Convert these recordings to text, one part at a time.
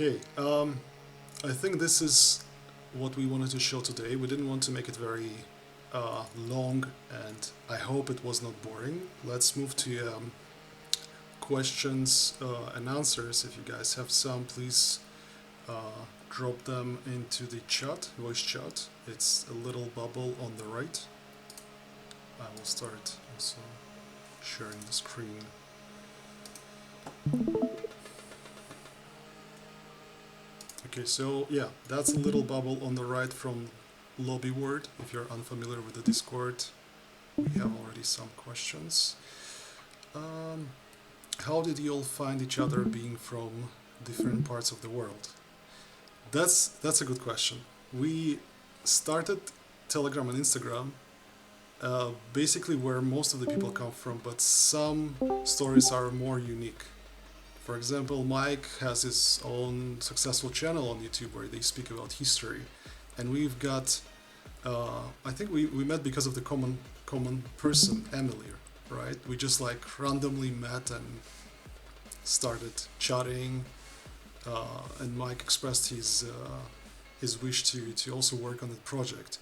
Okay, I think this is what we wanted to show today. We didn't want to make it very long, and I hope it was not boring. Let's move to questions and answers. If you guys have some, please drop them into the chat, voice chat. It's a little bubble on the right. I will start also sharing the screen. Okay, so yeah, that's a little bubble on the right from lobby word. If you're unfamiliar with the Discord, we have already some questions. Um, how did you all find each other being from different parts of the world? That's a good question. We started Telegram and Instagram, basically where most of the people come from, but some stories are more unique. For example, Mike has his own successful channel on YouTube where they speak about history, and we've got. I think we met because of the common person, Emily, right? We just like randomly met and started chatting, and Mike expressed his wish to also work on the project.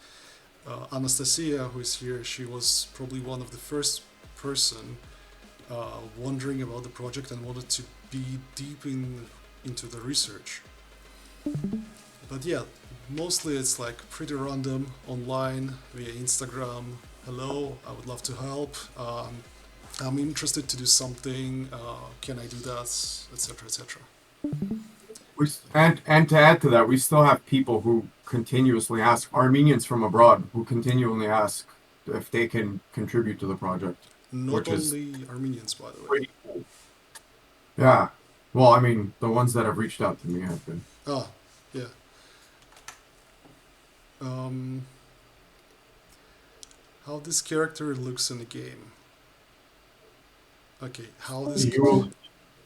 Anastasia, who is here, she was probably one of the first person wondering about the project and wanted to be deep into the research. But yeah, mostly it's like pretty random online via Instagram. Hello, I would love to help. I'm interested to do something. Can I do that? Etc. Etc. And to add to that, we still have people who continuously ask, Armenians from abroad who continually ask if they can contribute to the project, Not which is only Armenians, by the way. pretty cool. Yeah. Well, I mean, the ones that have reached out to me have been. Ah, yeah. Um, how this character looks in the game. Okay, how this. You will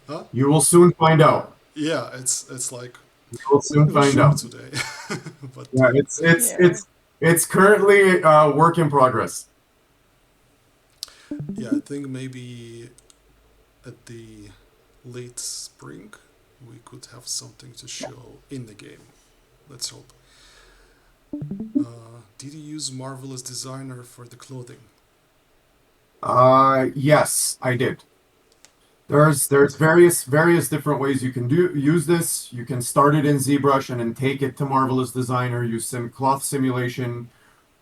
Huh? you will soon find out. Yeah, it's like You will soon a find show out. today, but Yeah, Yeah. it's currently work in progress. yeah, I think maybe at the late spring we could have something to show in the game. Let's hope. Did you use Marvelous Designer for the clothing? Yes, I did. There's various different ways you can do use this. You can start it in ZBrush and then take it to Marvelous Designer, use some cloth simulation,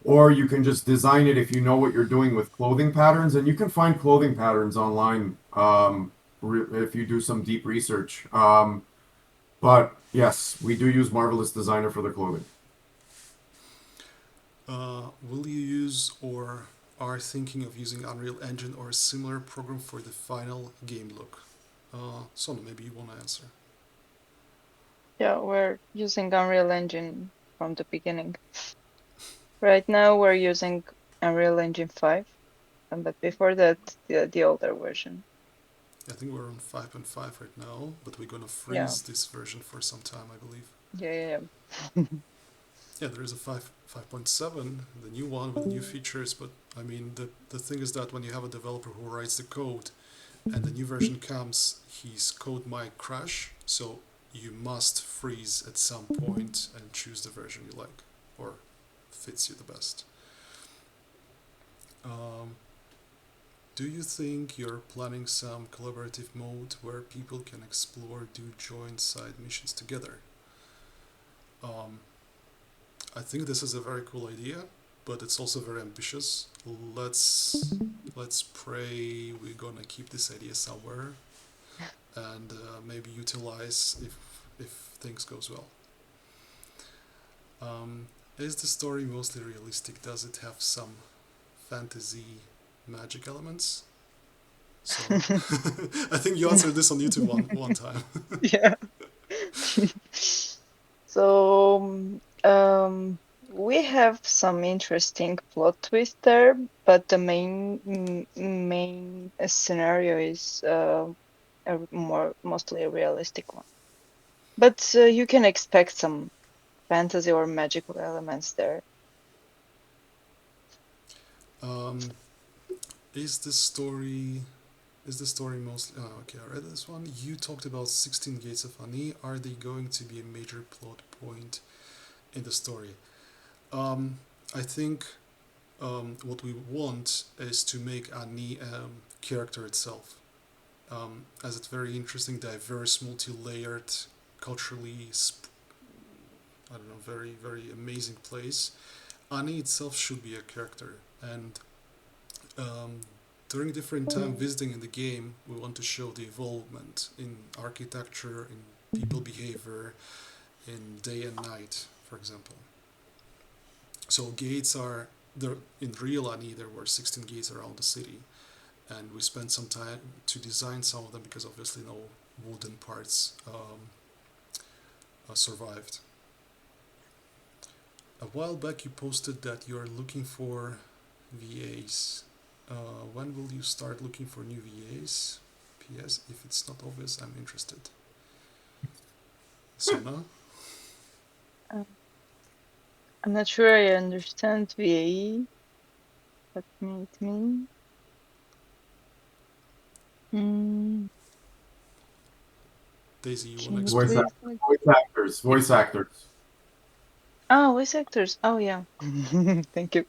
or you can just design it if you know what you're doing with clothing patterns. And you can find clothing patterns online if you do some deep research. But yes, we do use Marvelous Designer for the clothing. Will you use or are thinking of using Unreal Engine or a similar program for the final game look? Sona, maybe you want to answer. Yeah, we're using Unreal Engine from the beginning. Right now we're using Unreal Engine 5, but before that, the older version. I think we're on 5.5 right now, but we're gonna Yeah, freeze this version for some time, I believe. yeah. Yeah, there is a 5.7, the new one with new features, but I mean, the thing is that when you have a developer who writes the code and the new version comes, his code might crash, so you must freeze at some point and choose the version you like or fits you the best. Um, do you think you're planning some collaborative mode where people can explore, do joint side missions together? Um, I think this is a very cool idea, but it's also very ambitious. Let's pray we're gonna keep this idea somewhere and maybe utilize if things goes well. Um, is the story mostly realistic? Does it have some fantasy magic elements? So I think you answered this on YouTube one time. Yeah. So, we have some interesting plot twist there, but the main scenario is a mostly a realistic one. But you can expect some fantasy or magical elements there. Is the story Is the story mostly? Oh, okay, I read this one. You talked about 16 Gates of Ani. Are they going to be a major plot point in the story? I think what we want is to make Ani character itself, as it's very interesting, diverse, multi-layered, culturally, I don't know, very very amazing place. Ani itself should be a character, and um, during different time visiting in the game, we want to show the evolvement in architecture, in people behavior, in day and night, for example. So gates are there in real Ani. There were 16 gates around the city, and we spent some time to design some of them because obviously no wooden parts survived. A while back, you posted that you are looking for VAs. When will you start looking for new VAs? PS, if it's not obvious, I'm interested. Sona? Um, I'm not sure I understand VAE. What may it mean? Mm, Daisy, you want to can you Voice, explain? please act- like? voice actors, voice actors. Oh, voice actors. Oh, yeah. Thank you.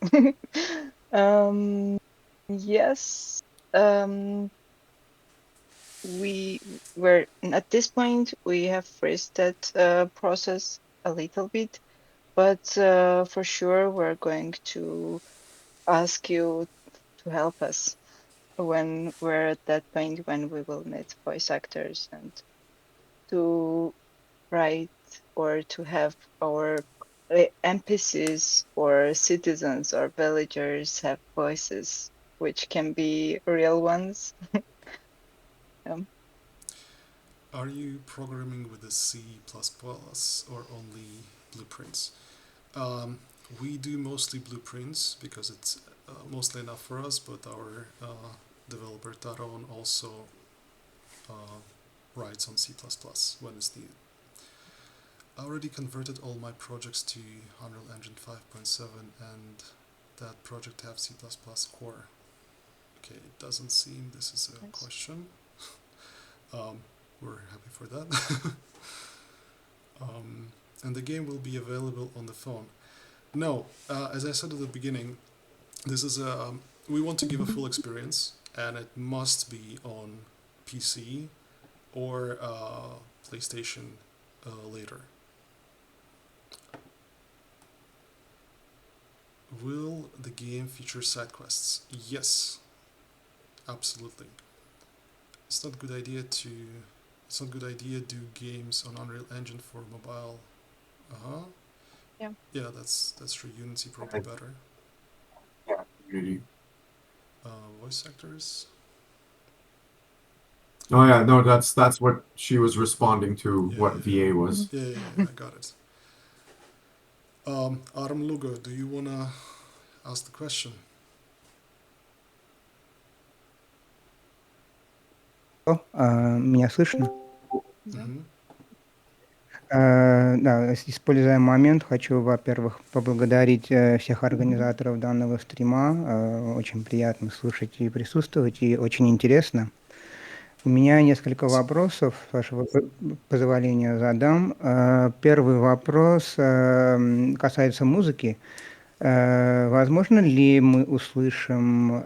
Um, yes. Um, we were at this point we have phrased that process a little bit, but for sure we're going to ask you to help us when we're at that point when we will need voice actors and to write or to have our NPCs or citizens or villagers have voices which can be real ones. Um, Are you programming with the C++ or only blueprints? Um, we do mostly blueprints because it's mostly enough for us, but our developer Taron also uh, writes on C++ when it's needed. I already converted all my projects to Unreal Engine 5.7 and that project have C++ core. Okay, it doesn't seem this is a Nice. question. Um, we're happy for that. um, and the game will be available on the phone. No, as I said at the beginning, this is a we want to give a full experience, and it must be on PC or PlayStation later. Will the game feature side quests? Yes, absolutely. It's not a good idea to. It's not a good idea to do games on Unreal Engine for mobile. Uh huh. Yeah. Yeah, that's true. Unity probably And, better. yeah, community. Voice actors. Oh yeah, no, that's what she was responding to. Yeah, What yeah, VA Mhm. was. yeah, yeah, yeah, yeah, I got it. Adam Lugo, do you wanna ask the question? Меня слышно? Yeah. Mm-hmm. Да, используя момент, хочу, во-первых, поблагодарить всех организаторов данного стрима. Очень приятно слушать и присутствовать, и очень интересно. У меня несколько вопросов, с вашего позволения, задам. Первый вопрос касается музыки. Возможно ли мы услышим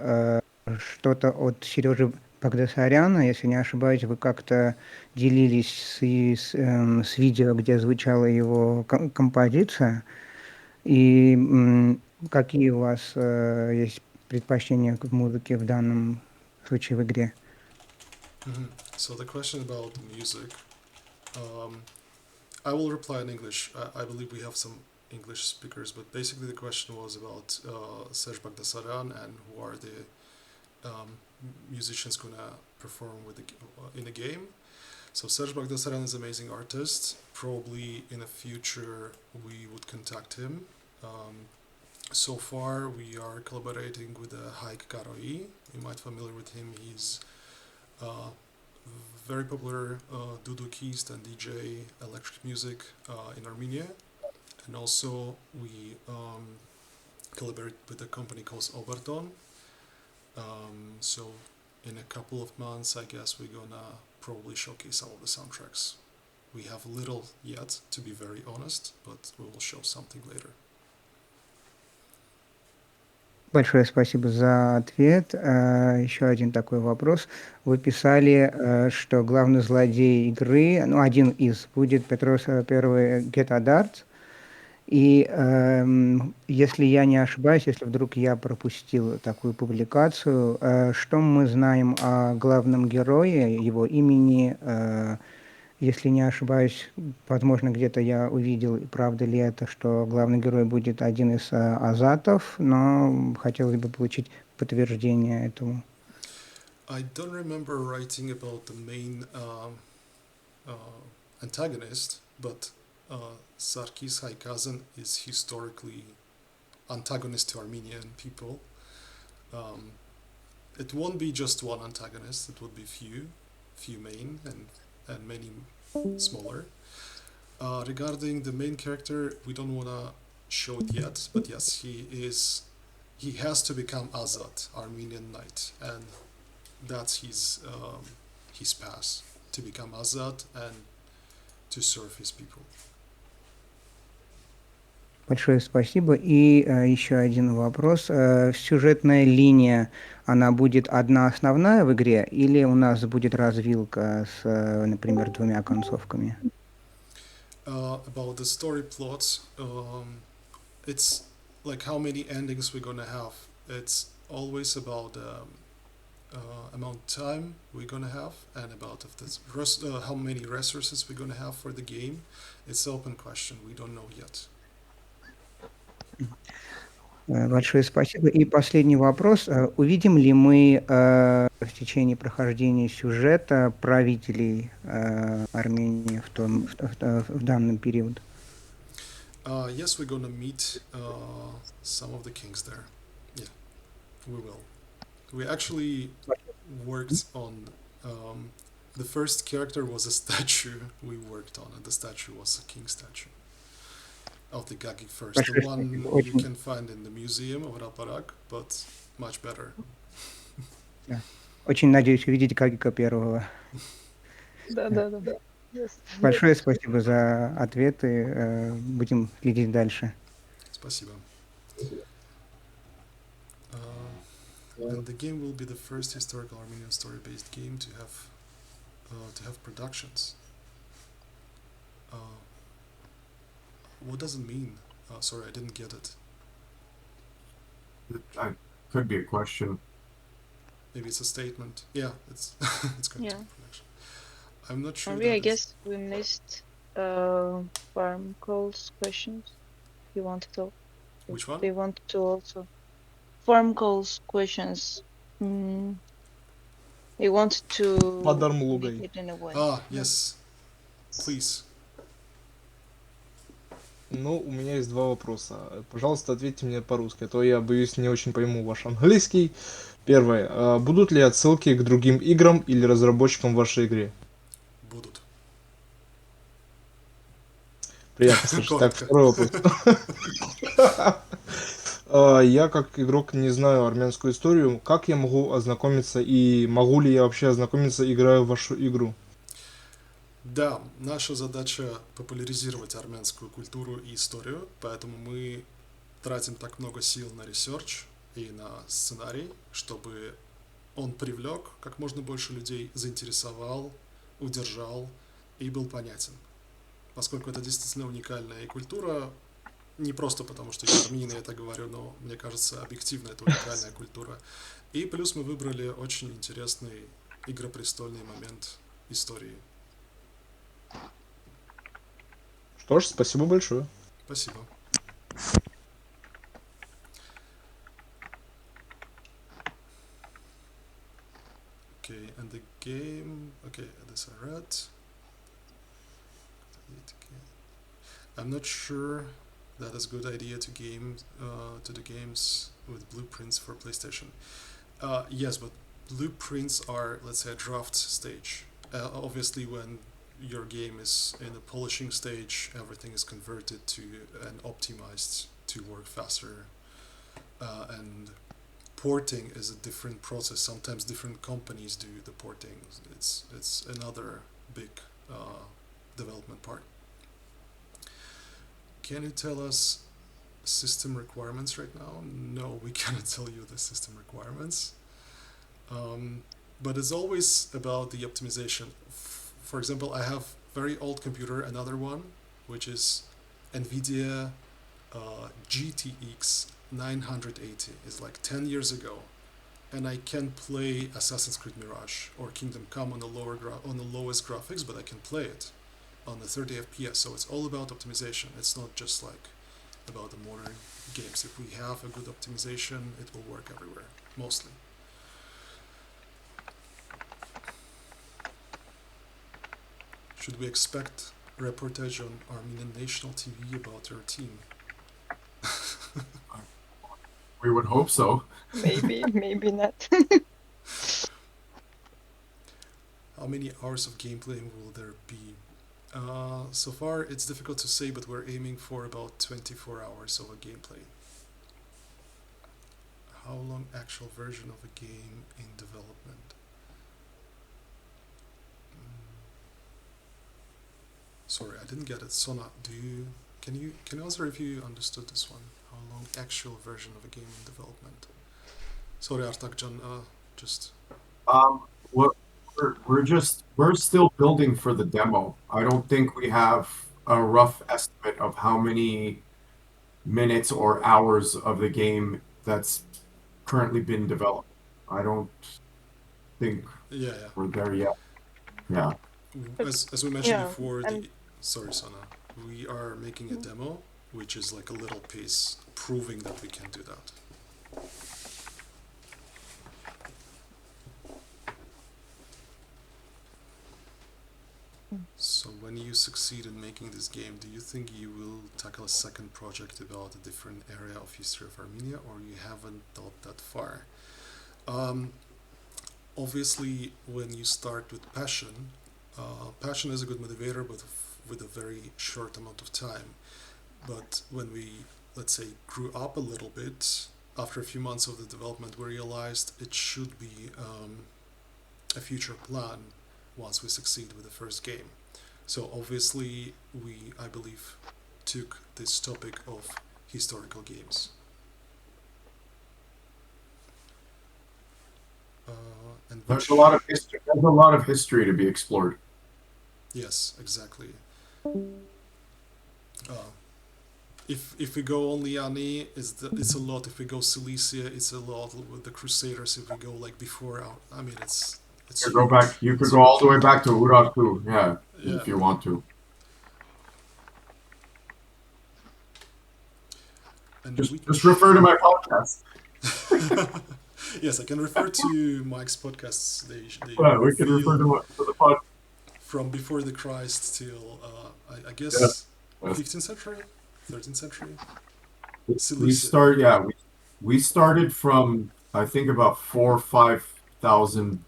что-то от Сережи Багдасаряна? Если не ошибаюсь, вы как-то делились с видео, где звучала его композиция. И какие у вас есть предпочтения к музыке в данном случае в игре? Mm-hmm. So the question about the music, um, I will reply in English. I believe we have some English speakers, but basically the question was about Serge Bagdasaryan and who are the musicians gonna perform with in the game. So Serge Bagdasaryan is an amazing artist. Probably in the future we would contact him. So far we are collaborating with Haik KoA. You might familiar with him. He's uh, very popular dudukist and DJ electric music in Armenia. And also we collaborate with a company called Oberton. So in a couple of months, I guess we're gonna probably showcase all of the soundtracks. We have little yet, to be very honest, but we will show something later. Большое спасибо за ответ. Еще один такой вопрос. Вы писали, что главный злодей игры, ну, один из, будет Петрос первый Гетадарт. И если я не ошибаюсь, если вдруг я пропустил такую публикацию, что мы знаем о главном герое, его имени? Если не ошибаюсь, возможно, где-то я увидел, правда ли это, что главный герой будет один из азатов, но хотелось бы получить подтверждение этому. I don't remember writing about the main antagonist, but Sarkis Haykazan is historically antagonist to Armenian people. It won't be just one antagonist, it would be few main and many smaller. Regarding the main character, we don't want to show it yet, but yes, he has to become Azad, Armenian knight, and that's his path, to become Azad and to serve his people. Большое спасибо. И еще один вопрос. Сюжетная линия, она будет одна основная в игре, или у нас будет развилка с, например, двумя концовками? About the story plot, it's like how many endings we're gonna have. It's always about amount of time we're gonna have and about of this how many resources we're gonna have for the game. It's an open question. We don't know yet. Большое спасибо. И последний вопрос. Увидим ли мы в течение прохождения сюжета правителей Армении в данный период? Yes, we're gonna meet some of the kings there. Yeah, we will. We actually worked on the first character was a statue we worked on, and the statue was a king statue of the Gagi first, the one you can find in the museum of Raparak, but much better. Очень надеюсь увидеть Гагика первого. Да. Yes. Большое спасибо за ответы. Будем следить дальше. Спасибо. And the game will be the first historical Armenian story-based game to have productions. What does it mean? Sorry, I didn't get it. Could be a question. Maybe it's a statement. Yeah, it's it's going to be production. I'm not sure. Maybe I guess we missed farm calls questions. You wanted to. Which one? They want to also farm calls questions. They want to make it in a way. Yes. Please. Ну, у меня есть два вопроса. Пожалуйста, ответьте мне по-русски, а то я, боюсь, не очень пойму ваш английский. Первое. Будут ли отсылки к другим играм или разработчикам в вашей игре? Будут. Приятно слышать. Так, второй вопрос. Я, как игрок, не знаю армянскую историю. Как я могу ознакомиться и могу ли я вообще ознакомиться, играя в вашу игру? Да, наша задача популяризировать армянскую культуру и историю, поэтому мы тратим так много сил на ресерч и на сценарий, чтобы он привлек как можно больше людей, заинтересовал, удержал и был понятен. Поскольку это действительно уникальная культура, не просто потому, что я армянин, я это говорю, но мне кажется, объективно это уникальная культура. И плюс мы выбрали очень интересный игропрестольный момент истории. Что ж, спасибо большое. Спасибо. Okay, and the game. Okay, this I read. I'm not sure that is a good idea to the games with blueprints for PlayStation. Yes, but blueprints are, let's say, a draft stage. Obviously, when your game is in the polishing stage, everything is converted to and optimized to work faster and porting is a different process. Sometimes different companies do the porting. It's another big development part. Can you tell us system requirements right now? No, we cannot tell you the system requirements. But it's always about the optimization. For example, I have very old computer, another one, which is NVIDIA GTX 980. It's like 10 years ago, and I can play Assassin's Creed Mirage or Kingdom Come on the lowest graphics, but I can play it on the 30 FPS. So it's all about optimization. It's not just like about the modern games. If we have a good optimization, it will work everywhere, mostly. Should we expect reportage on Armenian national TV about your team? We would hope so. Maybe, maybe not. How many hours of gameplay will there be? So far, it's difficult to say, but we're aiming for about 24 hours of a gameplay. How long actual version of a game in development? Sorry, I didn't get it. Sona, can you answer if you understood this one? How long actual version of a game in development? Sorry, Artakjan, just. What we're still building for the demo. I don't think we have a rough estimate of how many minutes or hours of the game that's currently been developed. I don't think Yeah. we're there yet. Yeah. As we mentioned Yeah, before, and sorry, Sana, we are making a demo, which is like a little piece proving that we can do that. So when you succeed in making this game, do you think you will tackle a second project about a different area of history of Armenia, or you haven't thought that far? Obviously, when you start with passion, passion is a good motivator, but with a very short amount of time. But when we, let's say, grew up a little bit, after a few months of the development, we realized it should be a future plan once we succeed with the first game. So obviously, I believe, took this topic of historical games. And There's a lot of history. There's a lot of history to be explored. Yes, exactly. If we go only Ani, it's a lot. If we go Cilicia, it's a lot. With the Crusaders, if we go like before, I mean, it's You go back. You could go all the way back to Urartu, yeah, if you want to. And just refer to my podcast. Yes, I can refer to Mike's podcasts. They We can refer to the podcast. From before the Christ till I guess 15th century, 13th century. We started from I think about 4,000 or 5,000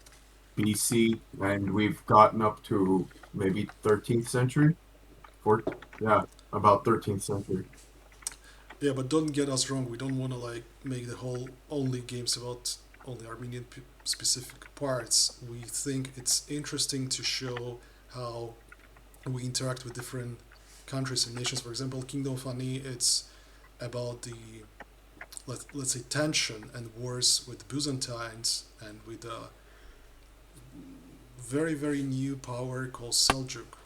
BC, and we've gotten up to maybe 13th century. About 13th century. Yeah, but don't get us wrong. We don't want to like make the whole only games about only Armenian specific parts. We think it's interesting to show how we interact with different countries and nations. For example, Kingdom of Ani, it's about the let's say tension and wars with Byzantines and with a very very new power called Seljuk.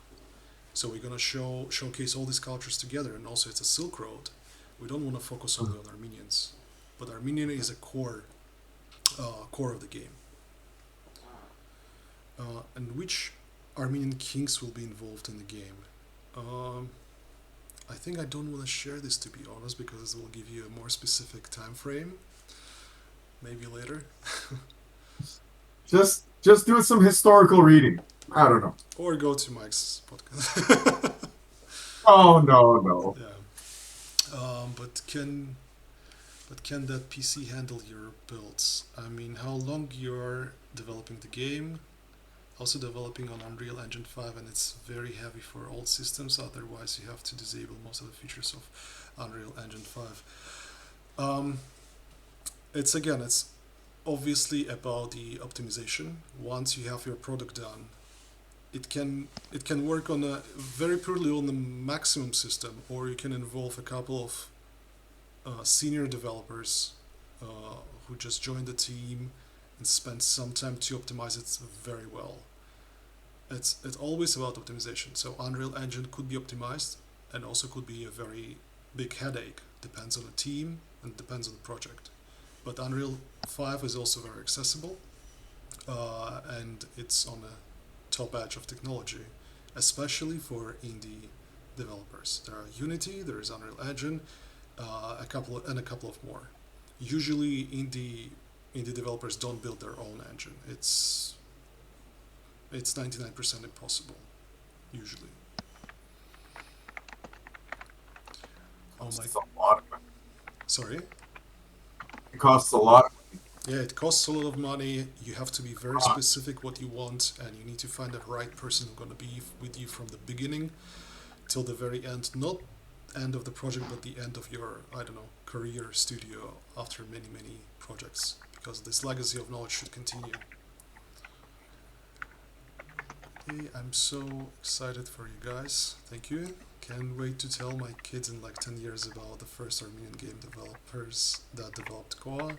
So we're gonna showcase all these cultures together, and also it's a Silk Road. We don't want to focus only on Armenians, but Armenian is a core of the game. And which Armenian kings will be involved in the game? I think I don't want to share this, to be honest, because it will give you a more specific time frame. Maybe later. Just do some historical reading. I don't know. Or go to Mike's podcast. Oh no. Yeah. But can that PC handle your builds? I mean, how long you're developing the game? Also developing on Unreal Engine 5, and it's very heavy for old systems. Otherwise, you have to disable most of the features of Unreal Engine 5. It's obviously about the optimization. Once you have your product done, it can work on a very poorly on the maximum system, or you can involve a couple of senior developers who just joined the team and spend some time to optimize it very well. It's always about optimization. So Unreal Engine could be optimized and also could be a very big headache. Depends on the team and depends on the project. But Unreal 5 is also very accessible, and it's on the top edge of technology, especially for indie developers. There are Unity, there is Unreal Engine, a couple of more. Usually, indie developers don't build their own engine. It's 99% impossible, usually. Oh my! It's a lot of money. Sorry. It costs a lot. Yeah, it costs a lot of money. You have to be very specific what you want, and you need to find the right person who's gonna be with you from the beginning till the very end. Not end of the project, but the end of your, I don't know, career studio after many projects, because this legacy of knowledge should continue. Okay, I'm so excited for you guys. Thank you. Can't wait to tell my kids in like 10 years about the first Armenian game developers that developed KoA.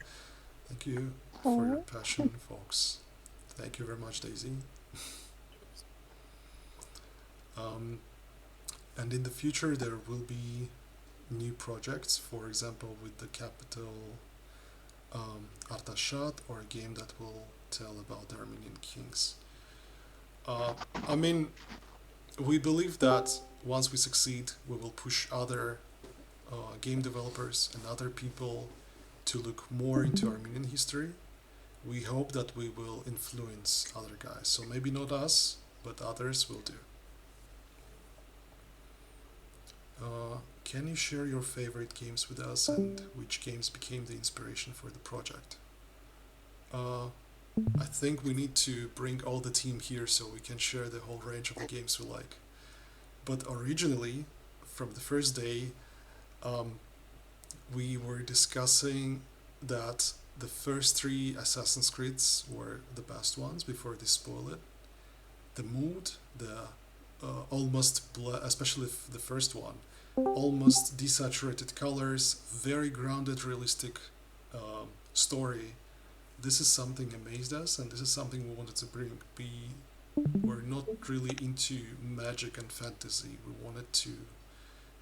Thank you for your passion, folks. Thank you very much, Daisy. And in the future, there will be new projects, for example, with the capital Artashat, or a game that will tell about the Armenian kings. I mean, we believe that once we succeed, we will push other game developers and other people to look more into Armenian history. We hope that we will influence other guys. So maybe not us, but others will do. Can you share your favorite games with us and which games became the inspiration for the project? I think we need to bring all the team here so we can share the whole range of the games we like. But originally, from the first day, we were discussing that the first 3 Assassin's Creeds were the best ones before they spoil it. The mood, the especially the first one, almost desaturated colors, very grounded, realistic story. This is something amazed us, and this is something we wanted to bring. We're not really into magic and fantasy. We wanted to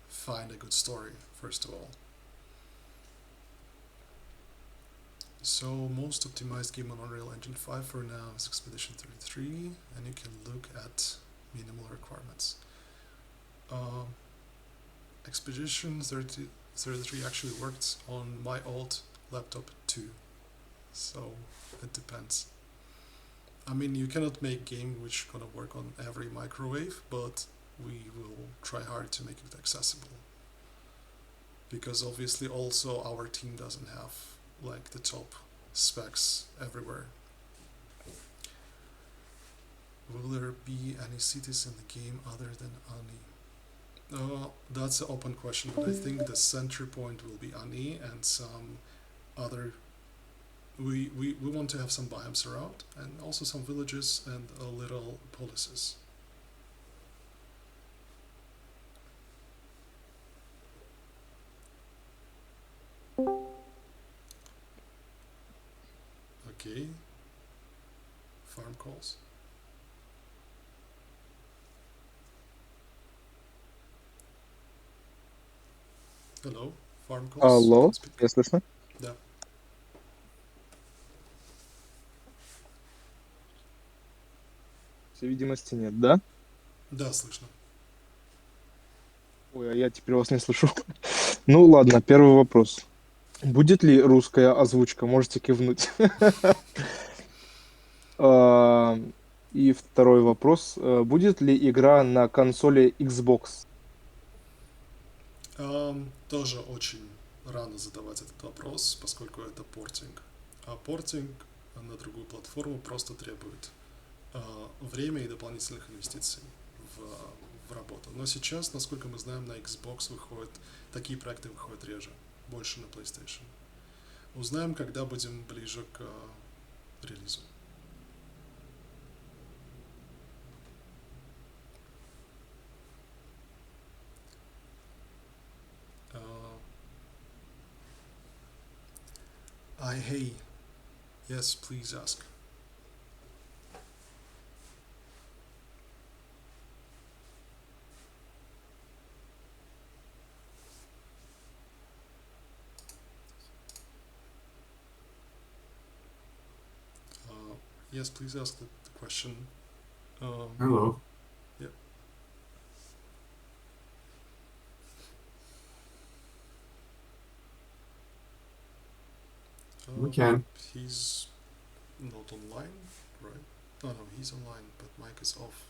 find a good story, first of all. So most optimized game on Unreal Engine 5 for now is Expedition 33, and you can look at minimal requirements. Expedition 33 actually worked on my old laptop too, so it depends. I mean, you cannot make game which gonna work on every microwave, but we will try hard to make it accessible. Because obviously also our team doesn't have like the top specs everywhere. Will there be any cities in the game other than Ani? That's an open question, but I think the center point will be Ani and some other. We want to have some biomes around, and also some villages and a little policies. Okay. Farm calls. Hello, farm calls. Алло, меня слышно? Да. Всей видимости нет, да? Да, слышно. Ой, а я теперь вас не слышу. Ну ладно, первый вопрос. Будет ли русская озвучка? Можете кивнуть. И второй вопрос. Будет ли игра на консоли Xbox? Тоже очень рано задавать этот вопрос, поскольку это портинг. А портинг на другую платформу просто требует время и дополнительных инвестиций в работу. Но сейчас, насколько мы знаем, на Xbox такие проекты выходят реже, больше на PlayStation. Узнаем, когда будем ближе к релизу. Hey, yes, please ask. Yes, please ask the question. Hello. Yeah. We can. He's not online, right? Oh no, he's online, but mic is off.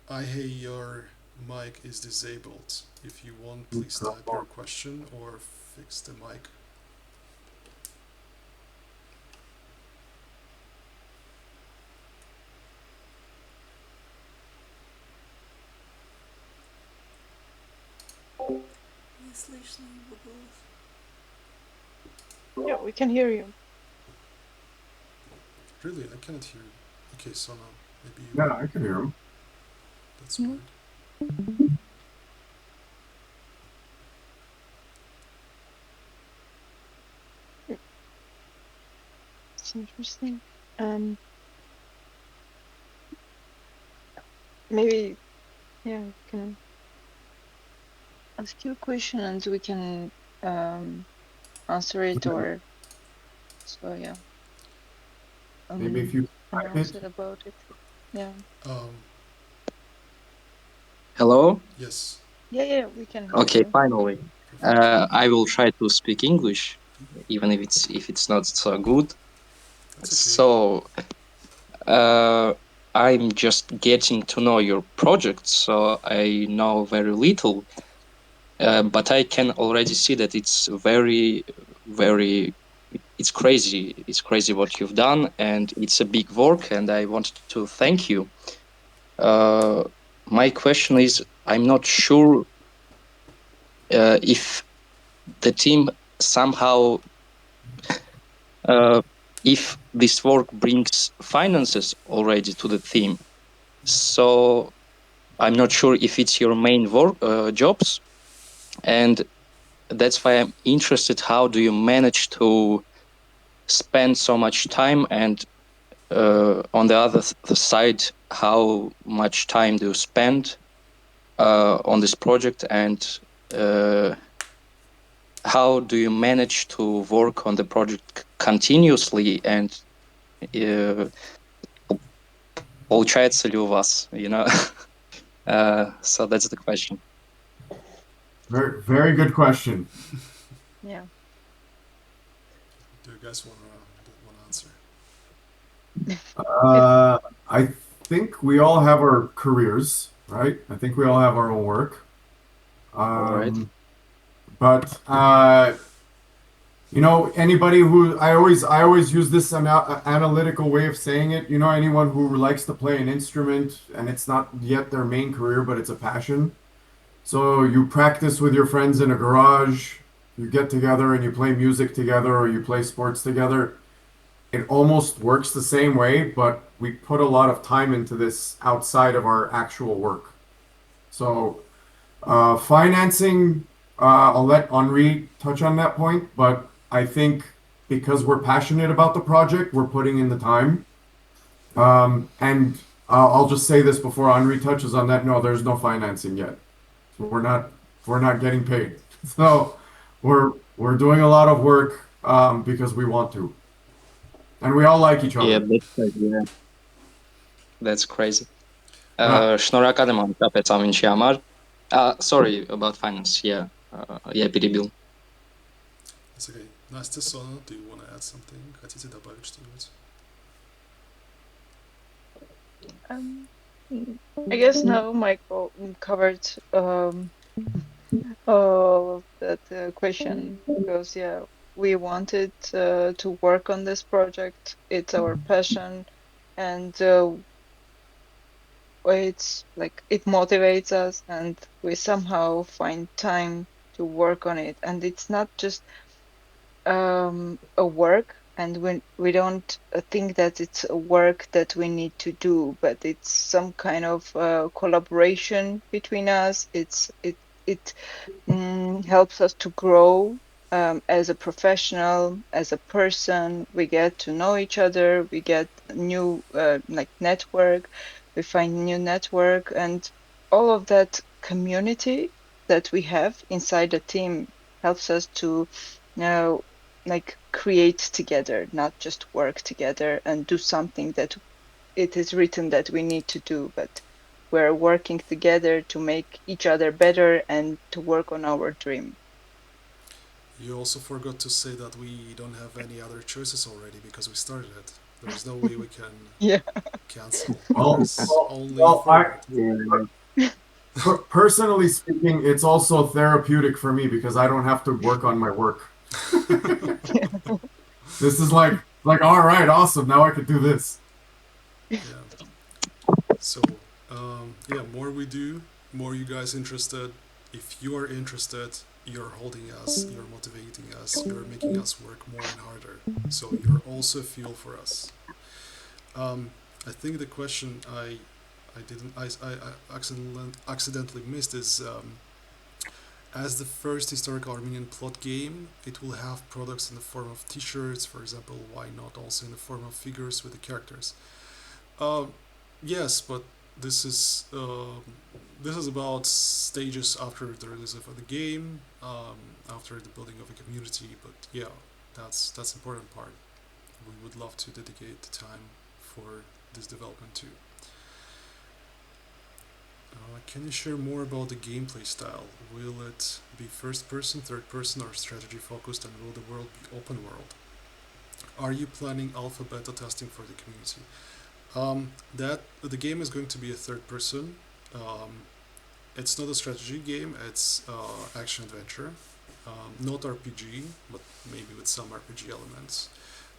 Hey, your mic is disabled. If you want, please type your question or fix the mic. Не слышно его голос. Yeah, we can hear you. Really, I cannot hear you. Okay, so now maybe you. Yeah, I can hear him. That's Mhm. weird. It's interesting. Maybe, yeah, we can ask you a question and we can answer it, or so yeah, Maybe if you type announce it. it about it. Yeah. Hello? Yes. Yeah, we can hear Okay, you. finally. Perfect. I will try to speak English, even if it's not so good. That's okay. So, I'm just getting to know your project, so I know very little. But I can already see that it's it's crazy. It's crazy what you've done, and it's a big work, and I wanted to thank you. Uh, my question is, I'm not sure if the team somehow if this work brings finances already to the team. So I'm not sure if it's your main work jobs, and that's why I'm interested. How do you manage to spend so much time, and on the other side, how much time do you spend on this project, and how do you manage to work on the project continuously, and получается ли у вас, you know? So that's the question. Very, very good question. Yeah. Do you guys want to answer? I think we all have our careers, right? I think we all have our own work. All right. But anybody who I always use this analytical way of saying it. Anyone who likes to play an instrument and it's not yet their main career, but it's a passion. So you practice with your friends in a garage, you get together and you play music together or you play sports together. It almost works the same way, but we put a lot of time into this outside of our actual work. So financing, I'll let Henri touch on that point, but I think because we're passionate about the project, we're putting in the time. And I'll just say this before Henri touches on that. No, there's no financing yet. So we're not getting paid. So we're doing a lot of work because we want to, and we all like each Yeah, other. that's crazy. Yeah. Շնորհակալ եմ անձամբ ամենի համար. Sorry about finance. Yeah. Я перебил. That's okay. Настя, Sona, do you want to add something? Хотите добавить что-нибудь? I guess now Michael covered all of that question, because yeah, we wanted to work on this project. It's our passion, and it's like it motivates us, and we somehow find time to work on it. And it's not just a work, and we don't think that it's a work that we need to do, but it's some kind of collaboration between us. It helps us to grow as a professional, as a person. We get to know each other. We get new like network. We find new network, and all of that community that we have inside the team helps us to now like create together, not just work together and do something that it is written that we need to do, but we're working together to make each other better and to work on our dream. You also forgot to say that we don't have any other choices already because we started it. There's no way we can Yeah. cancel. Well, There's only well, I forward. personally speaking, it's also therapeutic for me because I don't have to work on my work. This is like all right, awesome. Now I could do this. Yeah. So, yeah, more we do, more you guys interested. If you are interested, you're holding us, you're motivating us, you're making us work more and harder. So you're also fuel for us. Um, I think the question I didn't I accidentally missed is as the first historical Armenian plot game, it will have products in the form of T-shirts, for example. Why not also in the form of figures with the characters? Uh, yes, but this is uh, this is about stages after the release of the game, after the building of a community. But yeah, that's important part. We would love to dedicate the time for this development too. Can you share more about the gameplay style? Will it be first person, third person, or strategy focused, and will the world be open world? Are you planning alpha beta testing for the community? That the game is going to be a third person. Um, it's not a strategy game. It's action adventure, not RPG, but maybe with some RPG elements.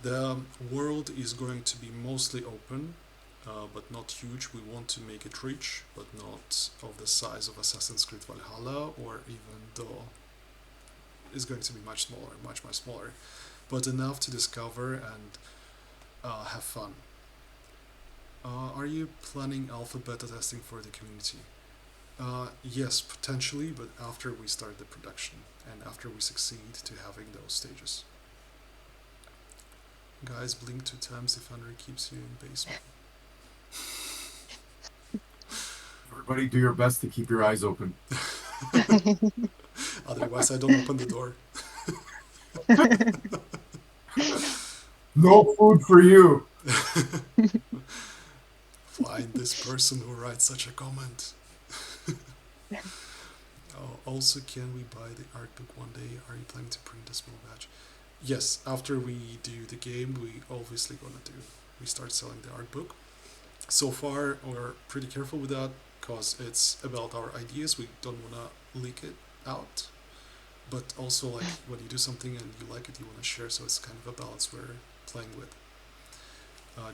The world is going to be mostly open, but not huge. We want to make it rich, but not of the size of Assassin's Creed Valhalla, or even though it's going to be much smaller, much smaller, but enough to discover and have fun. Are you planning alpha beta testing for the community? Yes, potentially, but after we start the production and after we succeed to having those stages. Guys, blink 2 times if Henry keeps you in basement. Everybody, do your best to keep your eyes open. Otherwise, I don't open the door. No food for you. Find this person who writes such a comment. Also, can we buy the art book one day? Are you planning to print a small batch? Yes, after we do the game, we obviously gonna do. We start selling the art book. So far, we're pretty careful with that because it's about our ideas. We don't wanna leak it out, but also like when you do something and you like it, you wanna share. So it's kind of a balance we're playing with. Uh,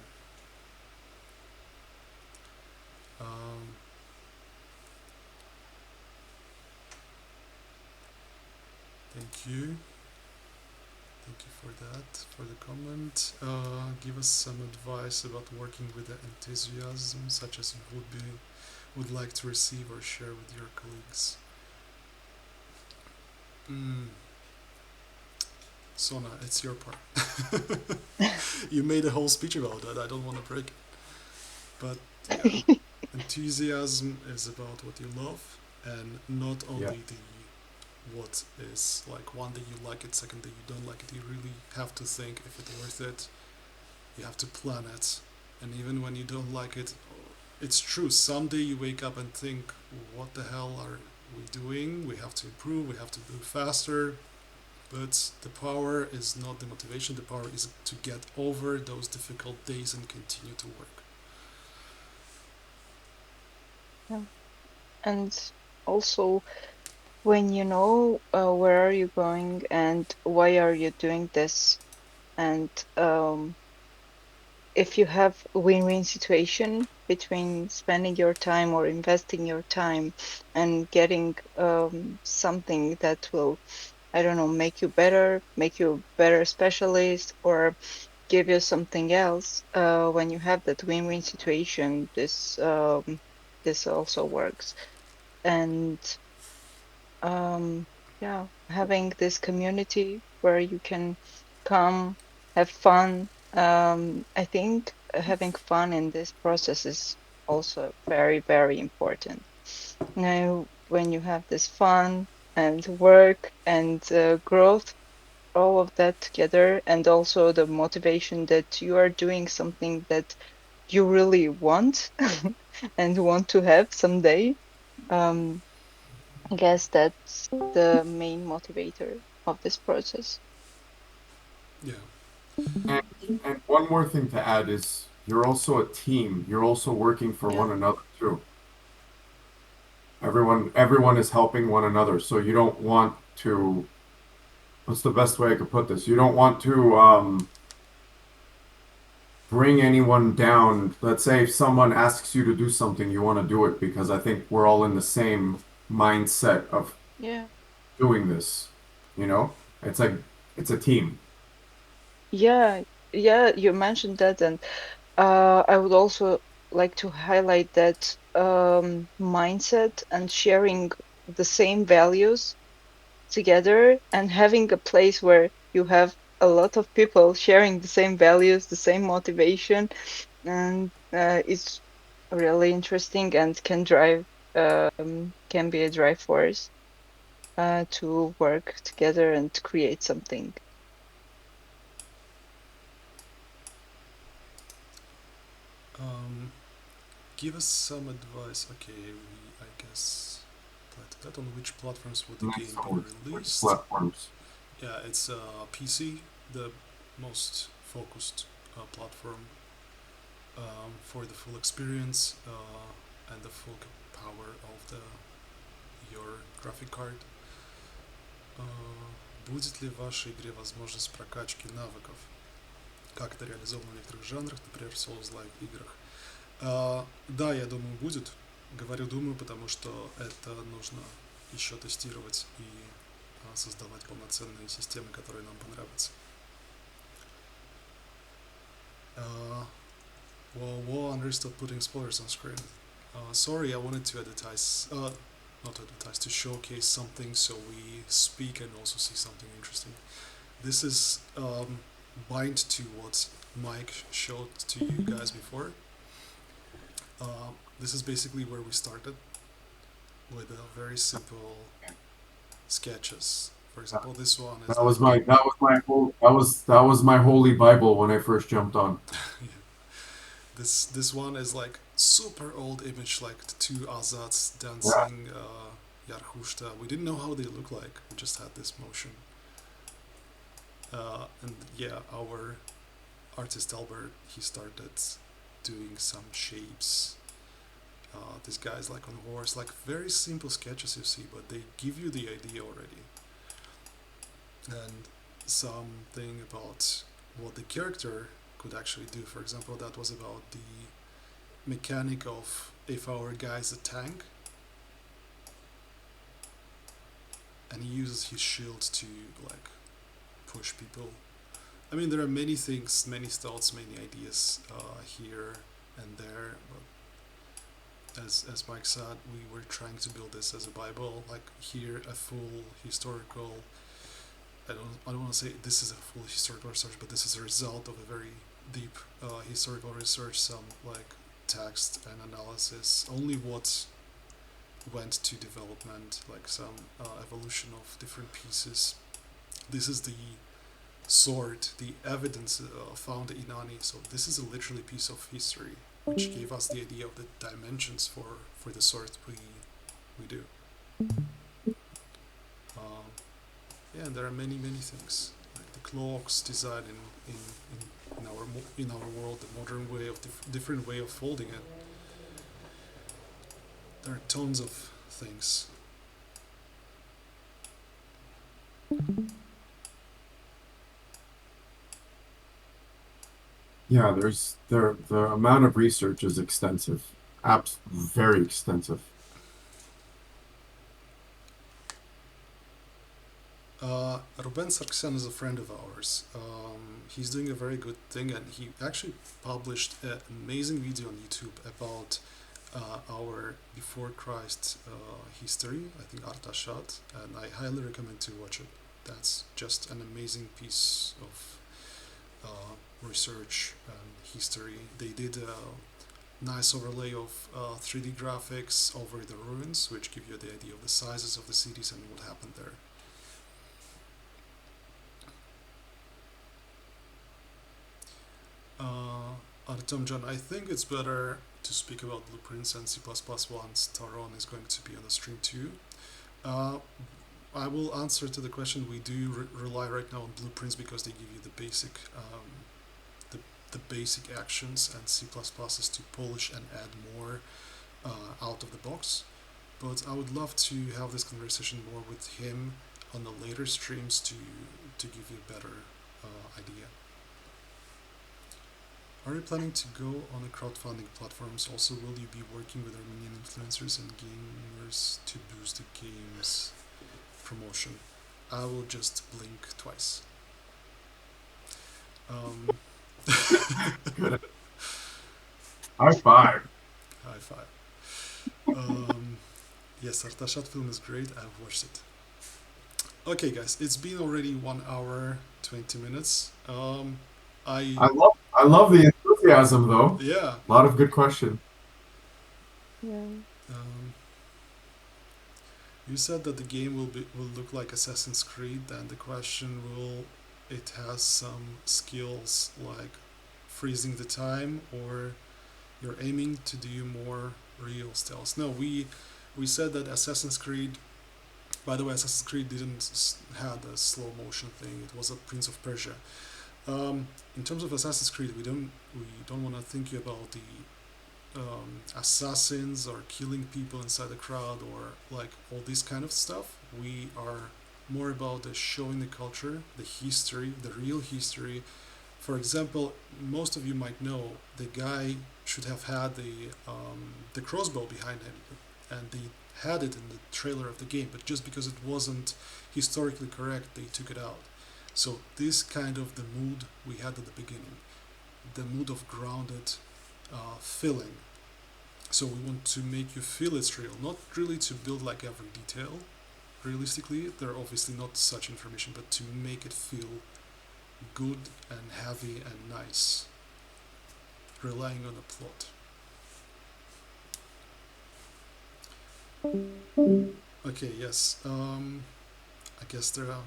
um, Thank you. Thank you for that, for the comment. Give us some advice about working with the enthusiasm, such as you would like to receive or share with your colleagues. Sona, it's your part. You made a whole speech about that. I don't want to break it, but yeah, enthusiasm is about what you love, and not only Yeah. the what is like one day you like it, second day you don't like it. You really have to think if it's worth it. You have to plan it, and even when you don't like it, it's true. Someday you wake up and think, "What the hell are we doing? We have to improve. We have to do faster." But the power is not the motivation. The power is to get over those difficult days and continue to work. Yeah. And also, when you know where are you going and why are you doing this, and if you have a win-win situation between spending your time or investing your time and getting something that will I don't know, make you a better specialist, or give you something else. When you have that win-win situation, this also works. And yeah, having this community where you can come, have fun. I think having fun in this process is also very, very important. Now, when you have this fun and work and growth, all of that together, and also the motivation that you are doing something that you really want and want to have someday, um, I guess that's the main motivator of this process. Yeah. And one more thing to add is you're also a team. You're also working for Yeah, one another too. Everyone is helping one another. So you don't want to, what's the best way I could put this? You don't want to bring anyone down. Let's say if someone asks you to do something, you want to do it because I think we're all in the same mindset of yeah, doing this. You know? It's like it's a team. yeah, yeah. You mentioned that, and I would also like to highlight that mindset and sharing the same values together, and having a place where you have a lot of people sharing the same values, the same motivation, and it's really interesting and can be a drive force to work together and create something. Um, Give us some advice. Okay, I guess that on which platforms would the Next game be always which released? platforms. Yeah, it's PC, the most focused platform for the full experience and the full power of your graphic card. Будет ли в вашей игре возможность прокачки навыков? Как это реализовано в некоторых жанрах, например, в Souls-like играх? Да, я думаю, будет. Говорю думаю, потому что это нужно еще тестировать и создавать полноценные системы, которые нам понравятся. Well, Andrew, stop putting spoilers on screen. Sorry, I wanted to advertise, not advertise, to showcase something so we speak and also see something interesting. This is bind to what Mike showed to you guys before. This is basically where we started with a very simple sketches. For example, this one is That was like that was my holy Bible when I first jumped on. this one is like super old image, like the two Azats Yeah. dancing Yarhushta. We didn't know how they look like. We just had this motion. And yeah, our artist Albert, he started doing some shapes. This guy's like on horse, like very simple sketches you see, but they give you the idea already. And something about what the character could actually do. For example, that was about the mechanic of if our guy's a tank and he uses his shield to like push people. I mean, there are many things, many thoughts, many ideas here and there, but as Mike said, we were trying to build this as a Bible, like here a full historical. I don't want to say this is a full historical research, but this is a result of a very deep historical research, some like text and analysis, only what went to development, like some evolution of different pieces. This is the sword, the evidence found in Ani. So this is a literally piece of history, which gave us the idea of the dimensions for the sword we do. Um, yeah, and there are many things like the cloaks design in our world, the modern way of different way of folding it. There are tons of things. Yeah, the amount of research is extensive. Very extensive. Ruben Sargsyan is a friend of ours. He's doing a very good thing, and he actually published an amazing video on YouTube about our before Christ history. I think Artashat, and I highly recommend to watch it. That's just an amazing piece of research and history. They did a nice overlay of 3D graphics over the ruins, which give you the idea of the sizes of the cities and what happened there. Artemjan, I think it's better to speak about blueprints and C++ once Taron is going to be on the stream too. I will answer to the question. We do rely right now on blueprints because they give you the basic the basic actions, and C++ is to polish and add more out of the box. But I would love to have this conversation more with him on the later streams to give you a better idea. Are you planning to go on the crowdfunding platforms? Also, will you be working with Armenian influencers and gamers to boost the game's promotion? I will just blink twice. Good. High five. High five. Yes, Artashat film is great. I've watched it. Okay, guys, it's been already 1 hour 20 minutes. I love the enthusiasm though. Yeah. A lot of good questions. Yeah. You said that the game will look like Assassin's Creed, and the question will it has some skills like freezing the time, or you're aiming to do more real stealth. No, we said that Assassin's Creed. By the way, Assassin's Creed didn't had a slow motion thing. It was a Prince of Persia. In terms of Assassin's Creed, we don't want to think about the assassins or killing people inside the crowd or like all this kind of stuff. We are more about the showing the culture, the history, the real history. For example, most of you might know the guy should have had the crossbow behind him, and they had it in the trailer of the game, but just because it wasn't historically correct, they took it out. So this kind of the mood we had at the beginning, the mood of grounded feeling. So we want to make you feel it's real, not really to build like every detail. Realistically, there are obviously not such information, but to make it feel good and heavy and nice, relying on a plot. Okay, yes. I guess there are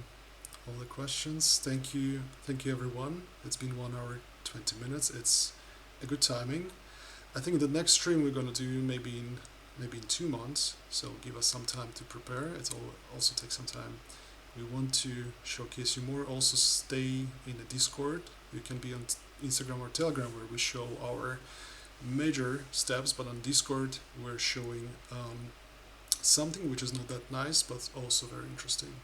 all the questions. Thank you everyone. It's been 1 hour 20 minutes. It's a good timing. I think the next stream we're gonna do maybe in 2 months. So give us some time to prepare. It'll also take some time. We want to showcase you more. Also stay in the Discord. You can be on Instagram or Telegram where we show our major steps, but on Discord we're showing something which is not that nice but also very interesting.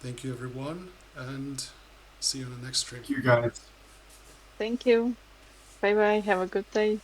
Thank you everyone, and see you in the next stream. Thank you guys. Thank you. Bye bye. Have a good day.